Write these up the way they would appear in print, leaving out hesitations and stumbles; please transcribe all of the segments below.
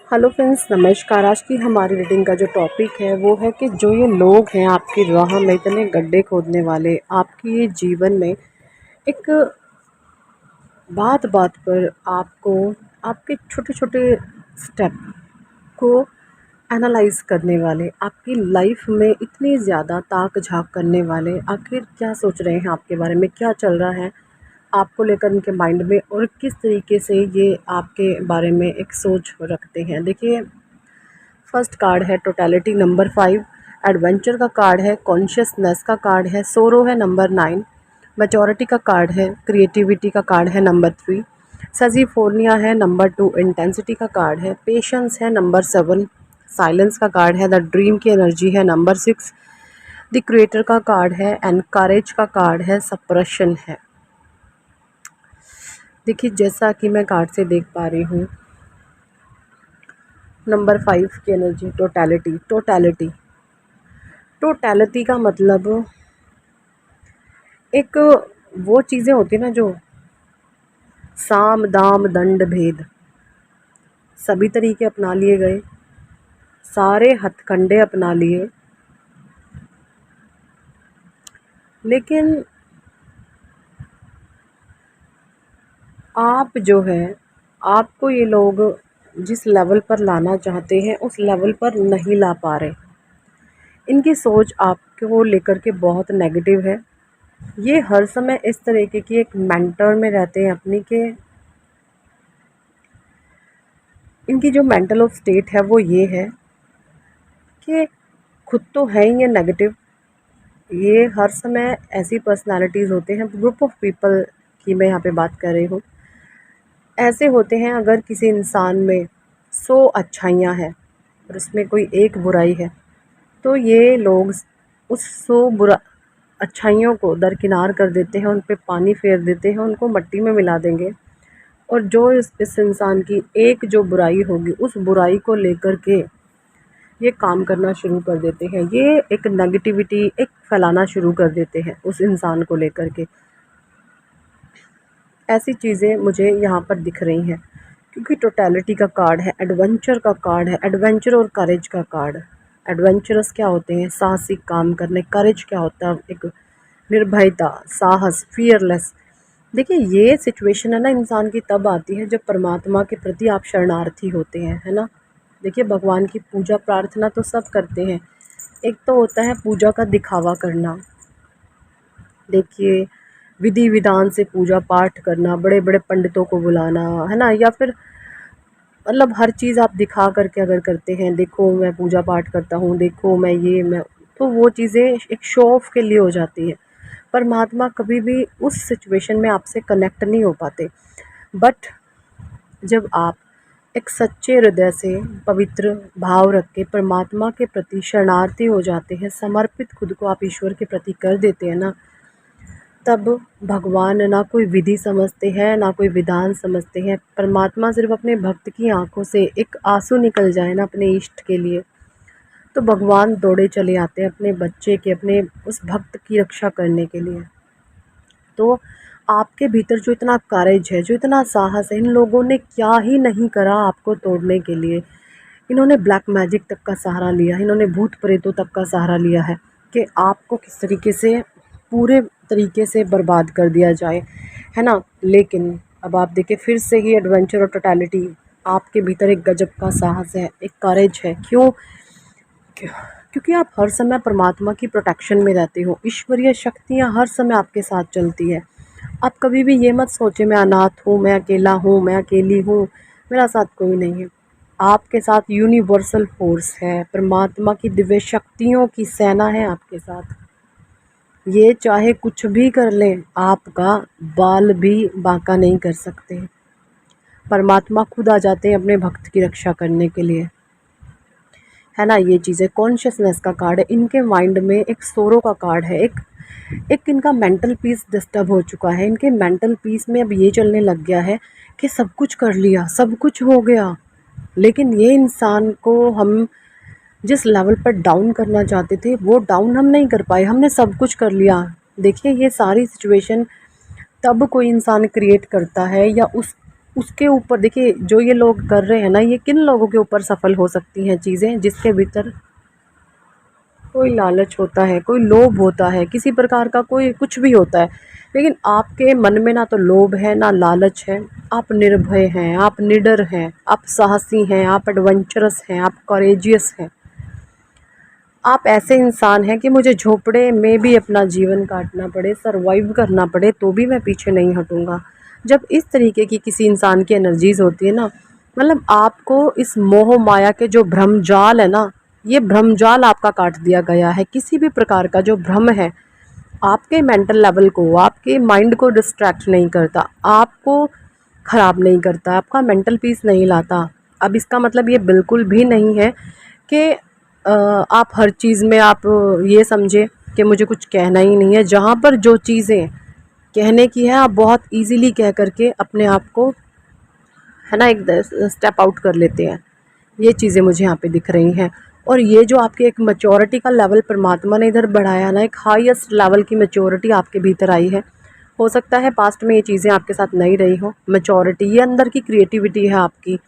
Hello friends, नमस्कार। आज की हमारी रीडिंग का जो टॉपिक है वो है कि जो ये लोग हैं आपकी राह में इतने गड्ढे खोदने वाले, आपके ये जीवन में एक बात बात पर आपको आपके छोटे छोटे स्टेप को एनालाइज करने वाले, आपकी लाइफ में इतनी ज़्यादा ताक झांक करने वाले, आखिर क्या सोच रहे हैं आपके बारे में, क्या चल रहा है आपको लेकर उनके माइंड में, और किस तरीके से ये आपके बारे में एक सोच रखते हैं। देखिए, फर्स्ट कार्ड है टोटलिटी, नंबर 5 एडवेंचर का कार्ड है, कॉन्शियसनेस का कार्ड है, सोरो है नंबर 9, मैच्योरिटी का कार्ड है, क्रिएटिविटी का कार्ड है नंबर 3, सजीफोर्निया है नंबर 2, इंटेंसिटी का कार्ड है, पेशेंस है नंबर 7, साइलेंस का कार्ड है, द ड्रीम की एनर्जी है नंबर 6, द क्रिएटर का कार्ड है, एंड करेज का कार्ड है, सप्रेशन है। देखिए, जैसा कि मैं कार्ड से देख पा रही हूँ, नंबर 5 की एनर्जी टोटलिटी। टोटलिटी का मतलब एक वो चीज़ें होती है ना, जो साम दाम दंड भेद सभी तरीके अपना लिए गए, सारे हथकंडे अपना लिए, लेकिन आप जो है, आपको ये लोग जिस लेवल पर लाना चाहते हैं उस लेवल पर नहीं ला पा रहे। इनकी सोच आपको लेकर के बहुत नेगेटिव है। ये हर समय इस तरीके की एक मेंटर में रहते हैं अपनी के, इनकी जो मेंटल ऑफ स्टेट है वो ये है कि खुद तो है ही ये नेगेटिव। ये हर समय ऐसी पर्सनालिटीज़ होते हैं, ग्रुप ऑफ पीपल की मैं यहाँ पे बात कर रही हूँ, ऐसे होते हैं। अगर किसी इंसान में 100 अच्छाइयाँ हैं और उसमें कोई एक बुराई है, तो ये लोग उस 100 बुरा अच्छाइयों को दरकिनार कर देते हैं, उन पे पानी फेर देते हैं, उनको मिट्टी में मिला देंगे, और जो इस इंसान की एक जो बुराई होगी उस बुराई को लेकर के ये काम करना शुरू कर देते हैं। ये एक नेगेटिविटी एक फैलाना शुरू कर देते हैं उस इंसान को लेकर के। ऐसी चीज़ें मुझे यहाँ पर दिख रही हैं, क्योंकि टोटलिटी का कार्ड है, एडवेंचर का कार्ड है, एडवेंचर और करेज का कार्ड। एडवेंचरस क्या होते हैं? साहसिक काम करने। करेज क्या होता है? एक निर्भयता, साहस, फियरलेस। देखिए, ये सिचुएशन है ना इंसान की तब आती है जब परमात्मा के प्रति आप शरणार्थी होते हैं, है ना। देखिए, भगवान की पूजा प्रार्थना तो सब करते हैं, एक तो होता है पूजा का दिखावा करना। देखिए, विधि विधान से पूजा पाठ करना, बड़े बड़े पंडितों को बुलाना, है ना, या फिर मतलब हर चीज़ आप दिखा करके अगर करते हैं, देखो मैं पूजा पाठ करता हूँ, देखो मैं, तो वो चीज़ें एक शो ऑफ के लिए हो जाती है। परमात्मा कभी भी उस सिचुएशन में आपसे कनेक्ट नहीं हो पाते। बट जब आप एक सच्चे हृदय से पवित्र भाव रख के परमात्मा के प्रति शरणार्थी हो जाते हैं, समर्पित खुद को आप ईश्वर के प्रति कर देते हैं ना, तब भगवान ना कोई विधि समझते हैं, ना कोई विधान समझते हैं। परमात्मा सिर्फ अपने भक्त की आंखों से एक आंसू निकल जाए ना अपने इष्ट के लिए, तो भगवान दौड़े चले आते हैं अपने बच्चे के, अपने उस भक्त की रक्षा करने के लिए। तो आपके भीतर जो इतना करेज है, जो इतना साहस है, इन लोगों ने क्या ही नहीं करा आपको तोड़ने के लिए। इन्होंने ब्लैक मैजिक तक का सहारा लिया, इन्होंने भूत प्रेतों तक का सहारा लिया है कि आपको किस तरीके से पूरे तरीके से बर्बाद कर दिया जाए, है ना। लेकिन अब आप देखिए, फिर से ही एडवेंचर और टोटलिटी, आपके भीतर एक गजब का साहस है, एक करेज है। क्यों? क्योंकि आप हर समय परमात्मा की प्रोटेक्शन में रहते हो, ईश्वरीय शक्तियाँ हर समय आपके साथ चलती है। आप कभी भी ये मत सोचे मैं अनाथ हूँ, मैं अकेला हूँ, मैं अकेली हूँ, मेरा साथ कोई नहीं है। आपके साथ यूनिवर्सल फोर्स है, परमात्मा की दिव्य शक्तियों की सेना है आपके साथ। ये चाहे कुछ भी कर लें, आपका बाल भी बांका नहीं कर सकते। परमात्मा खुद आ जाते हैं अपने भक्त की रक्षा करने के लिए, है ना। ये चीज़ें कॉन्शियसनेस का कार्ड है, इनके माइंड में एक सोरो का कार्ड है, एक इनका मेंटल पीस डिस्टर्ब हो चुका है। इनके मेंटल पीस में अब ये चलने लग गया है कि सब कुछ कर लिया, सब कुछ हो गया, लेकिन ये इंसान को हम जिस लेवल पर डाउन करना चाहते थे वो डाउन हम नहीं कर पाए, हमने सब कुछ कर लिया। देखिए, ये सारी सिचुएशन तब कोई इंसान क्रिएट करता है या उसके ऊपर देखिए, जो ये लोग कर रहे हैं ना, ये किन लोगों के ऊपर सफल हो सकती हैं चीज़ें, जिसके भीतर कोई लालच होता है, कोई लोभ होता है, किसी प्रकार का कोई कुछ भी होता है। लेकिन आपके मन में ना तो लोभ है ना लालच है। आप निर्भय हैं, आप निडर हैं, आप साहसी हैं, आप एडवेंचरस हैं, आप करेजियस हैं। आप ऐसे इंसान हैं कि मुझे झोपड़े में भी अपना जीवन काटना पड़े, सर्वाइव करना पड़े, तो भी मैं पीछे नहीं हटूँगा। जब इस तरीके की किसी इंसान की एनर्जीज़ होती है ना, मतलब आपको इस मोह माया के जो भ्रमजाल है ना, ये भ्रमजाल आपका काट दिया गया है। किसी भी प्रकार का जो भ्रम है, आपके मेंटल लेवल को, आपके माइंड को डिस्ट्रैक्ट नहीं करता, आपको ख़राब नहीं करता, आपका मेंटल पीस नहीं लाता। अब इसका मतलब ये बिल्कुल भी नहीं है कि आप हर चीज़ में आप ये समझे कि मुझे कुछ कहना ही नहीं है। जहाँ पर जो चीज़ें कहने की है, आप बहुत इजीली कह करके अपने आप को, है ना, एक स्टेप आउट कर लेते हैं। ये चीज़ें मुझे यहाँ पे दिख रही हैं। और ये जो आपके एक मैच्योरिटी का लेवल परमात्मा ने इधर बढ़ाया ना, एक हाईएस्ट लेवल की मैच्योरिटी आपके भीतर आई है। हो सकता है पास्ट में ये चीज़ें आपके साथ नहीं रही हो। मैच्योरिटी, ये अंदर की क्रिएटिविटी है आपकी।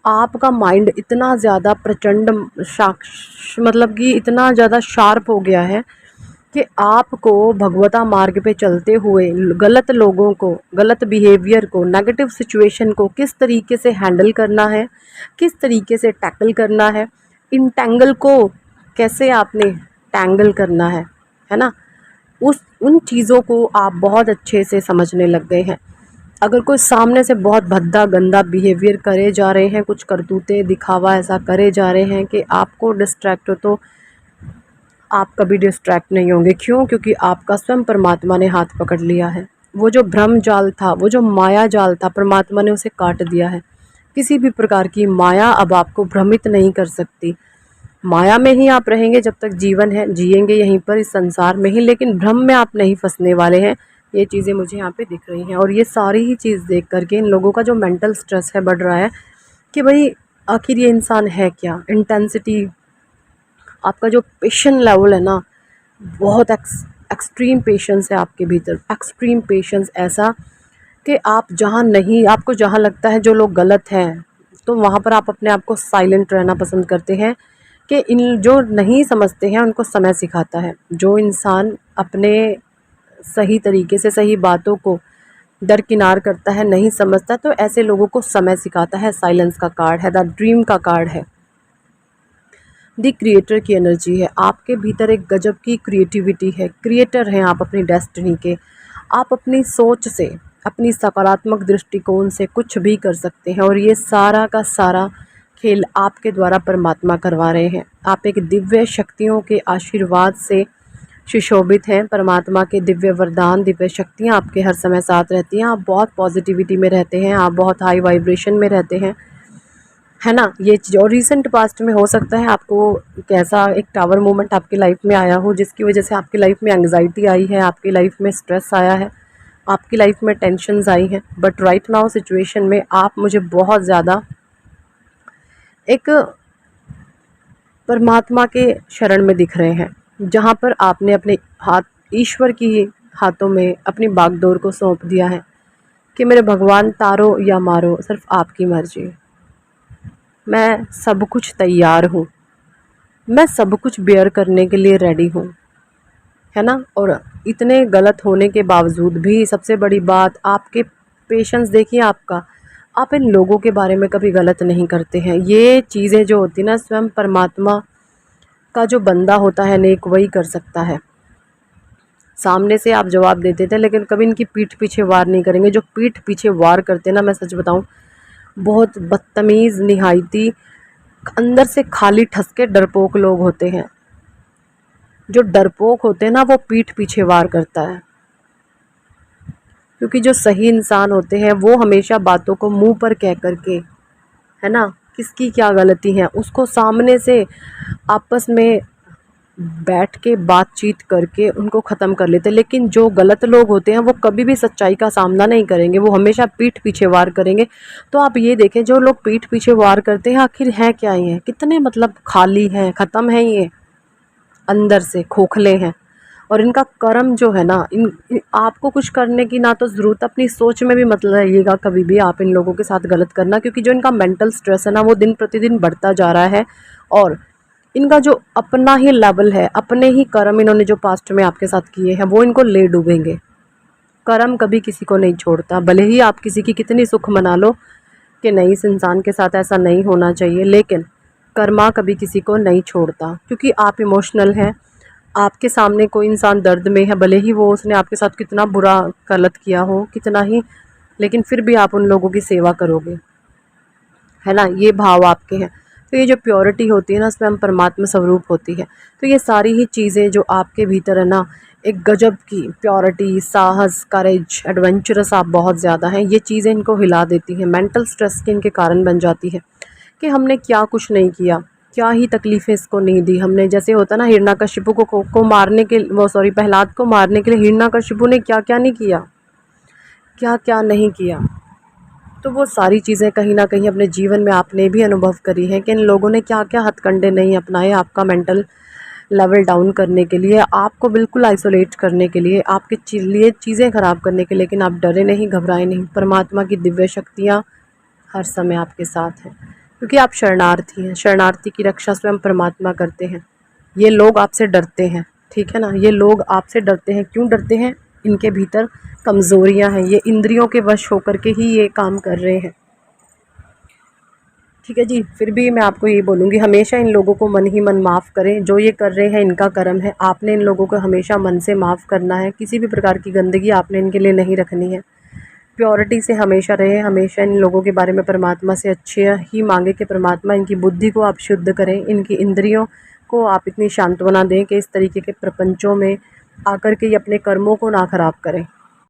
आपका माइंड इतना ज़्यादा प्रचंड मतलब कि इतना ज़्यादा शार्प हो गया है कि आपको भगवता मार्ग पे चलते हुए गलत लोगों को, गलत बिहेवियर को, नेगेटिव सिचुएशन को किस तरीके से हैंडल करना है, किस तरीके से टैकल करना है, इन टैंगल को कैसे आपने टैंगल करना है ना, उस उन चीज़ों को आप बहुत अच्छे से समझने लग गए हैं। अगर कोई सामने से बहुत भद्दा गंदा बिहेवियर करे जा रहे हैं, कुछ करतूतें दिखावा ऐसा करे जा रहे हैं कि आपको डिस्ट्रैक्ट हो, तो आप कभी डिस्ट्रैक्ट नहीं होंगे। क्यों? क्योंकि आपका स्वयं परमात्मा ने हाथ पकड़ लिया है। वो जो भ्रम जाल था, वो जो माया जाल था, परमात्मा ने उसे काट दिया है। किसी भी प्रकार की माया अब आपको भ्रमित नहीं कर सकती। माया में ही आप रहेंगे जब तक जीवन है, जिएंगे यहीं पर इस संसार में ही, लेकिन भ्रम में आप नहीं फंसने वाले हैं। ये चीज़ें मुझे यहाँ पे दिख रही हैं। और ये सारी ही चीज़ देख करके इन लोगों का जो मेंटल स्ट्रेस है बढ़ रहा है कि भाई आखिर ये इंसान है क्या। इंटेंसिटी, आपका जो पेशेंस लेवल है ना, बहुत एक्सट्रीम पेशेंस है आपके भीतर, एक्सट्रीम पेशेंस, ऐसा कि आप जहाँ नहीं, आपको जहाँ लगता है जो लोग गलत हैं, तो वहाँ पर आप अपने आप को साइलेंट रहना पसंद करते हैं कि इन जो नहीं समझते हैं उनको समय सिखाता है। जो इंसान अपने सही तरीके से सही बातों को दरकिनार करता है, नहीं समझता, तो ऐसे लोगों को समय सिखाता है। साइलेंस का कार्ड है, द ड्रीम का कार्ड है, दी क्रिएटर की एनर्जी है। आपके भीतर एक गजब की क्रिएटिविटी है, क्रिएटर हैं आप अपनी डेस्टिनी के। आप अपनी सोच से, अपनी सकारात्मक दृष्टिकोण से कुछ भी कर सकते हैं, और ये सारा का सारा खेल आपके द्वारा परमात्मा करवा रहे हैं। आप एक दिव्य शक्तियों के आशीर्वाद से सुशोभित हैं। परमात्मा के दिव्य वरदान, दिव्य शक्तियाँ आपके हर समय साथ रहती हैं। आप बहुत पॉजिटिविटी में रहते हैं, आप बहुत हाई वाइब्रेशन में रहते हैं, है ना, ये चीज़। और रिसेंट पास्ट में हो सकता है आपको कैसा एक टावर मोमेंट आपकी लाइफ में आया हो, जिसकी वजह से आपकी लाइफ में एंग्जाइटी आई है, आपकी लाइफ में स्ट्रेस आया है, आपकी लाइफ में टेंशन्स आई हैं। बट राइट नाउ सिचुएशन में आप मुझे बहुत ज़्यादा एक परमात्मा के शरण में दिख रहे हैं, जहाँ पर आपने अपने हाथ ईश्वर की हाथों में अपनी बागडोर को सौंप दिया है कि मेरे भगवान, तारो या मारो, सिर्फ आपकी मर्जी। मैं सब कुछ तैयार हूँ, मैं सब कुछ बेयर करने के लिए रेडी हूँ, है ना। और इतने गलत होने के बावजूद भी सबसे बड़ी बात, आपके पेशेंस देखिए आपका, आप इन लोगों के बारे में कभी गलत नहीं करते हैं। ये चीज़ें जो होती ना, स्वयं परमात्मा का जो बंदा होता है नेक, वही कर सकता है। सामने से आप जवाब देते थे, लेकिन कभी इनकी पीठ पीछे वार नहीं करेंगे। जो पीठ पीछे वार करते ना, मैं सच बताऊं, बहुत बदतमीज़, निहायती अंदर से खाली ठसके डरपोक लोग होते हैं। जो डरपोक होते हैं ना, वो पीठ पीछे वार करता है। क्योंकि जो सही इंसान होते हैं वो हमेशा बातों को मुंह पर कह करके, है ना, किसकी क्या गलती है उसको सामने से आपस में बैठ के बातचीत करके उनको ख़त्म कर लेते हैं। लेकिन जो गलत लोग होते हैं वो कभी भी सच्चाई का सामना नहीं करेंगे, वो हमेशा पीठ पीछे वार करेंगे। तो आप ये देखें, जो लोग पीठ पीछे वार करते हैं आखिर हैं क्या ये, कितने मतलब खाली हैं, ख़त्म हैं ये, अंदर से खोखले हैं। और इनका कर्म जो है ना, आपको कुछ करने की ना तो ज़रूरत, अपनी सोच में भी मत लाइएगा कभी भी आप इन लोगों के साथ गलत करना, क्योंकि जो इनका मेंटल स्ट्रेस है ना वो दिन प्रतिदिन बढ़ता जा रहा है। और इनका जो अपना ही लेवल है, अपने ही कर्म इन्होंने जो पास्ट में आपके साथ किए हैं वो इनको ले डूबेंगे। कर्म कभी किसी को नहीं छोड़ता, भले ही आप किसी की कितनी सुख मना लो कि नहीं इस इंसान के साथ ऐसा नहीं होना चाहिए, लेकिन कर्मा कभी किसी को नहीं छोड़ता, क्योंकि आप इमोशनल हैं। आपके सामने कोई इंसान दर्द में है, भले ही वो उसने आपके साथ कितना बुरा गलत किया हो, कितना ही, लेकिन फिर भी आप उन लोगों की सेवा करोगे, है ना, ये भाव आपके हैं। तो ये जो प्योरिटी होती है ना, इसमें हम परमात्मा स्वरूप होती है। तो ये सारी ही चीज़ें जो आपके भीतर है ना, एक गजब की प्योरिटी, साहस, करेज, एडवेंचरस आप बहुत ज़्यादा हैं, ये चीज़ें इनको हिला देती हैं, मेंटल स्ट्रेस के इनके कारण बन जाती है कि हमने क्या कुछ नहीं किया, क्या ही तकलीफ़ें इसको नहीं दी हमने। जैसे होता ना, हिरण्यकशिपु को मारने के वो सॉरी प्रहलाद को मारने के लिए हिरण्यकशिपु ने क्या क्या नहीं किया, क्या क्या नहीं किया। तो वो सारी चीज़ें कहीं ना कहीं अपने जीवन में आपने भी अनुभव करी है कि इन लोगों ने क्या क्या हथकंडे नहीं अपनाए आपका मेंटल लेवल डाउन करने के लिए, आपको बिल्कुल आइसोलेट करने के लिए, आपके लिए चीज़ें ख़राब करने के लिए। लेकिन आप डरे नहीं, घबराए नहीं, परमात्मा की दिव्य शक्तियाँ हर समय आपके साथ हैं, क्योंकि आप शरणार्थी हैं। शरणार्थी की रक्षा स्वयं परमात्मा करते हैं। ये लोग आपसे डरते हैं, ठीक है ना, ये लोग आपसे डरते हैं। क्यों डरते हैं? इनके भीतर कमज़ोरियां हैं, ये इंद्रियों के वश होकर के ही ये काम कर रहे हैं, ठीक है जी। फिर भी मैं आपको ये बोलूँगी, हमेशा इन लोगों को मन ही मन माफ़ करें। जो ये कर रहे हैं इनका कर्म है, आपने इन लोगों को हमेशा मन से माफ़ करना है। किसी भी प्रकार की गंदगी आपने इनके लिए नहीं रखनी है। प्योरिटी से हमेशा रहे, हमेशा इन लोगों के बारे में परमात्मा से अच्छे ही मांगे कि परमात्मा इनकी बुद्धि को आप शुद्ध करें, इनकी इंद्रियों को आप इतनी सांत्वना दें कि इस तरीके के प्रपंचों में आकर के ये अपने कर्मों को ना खराब करें।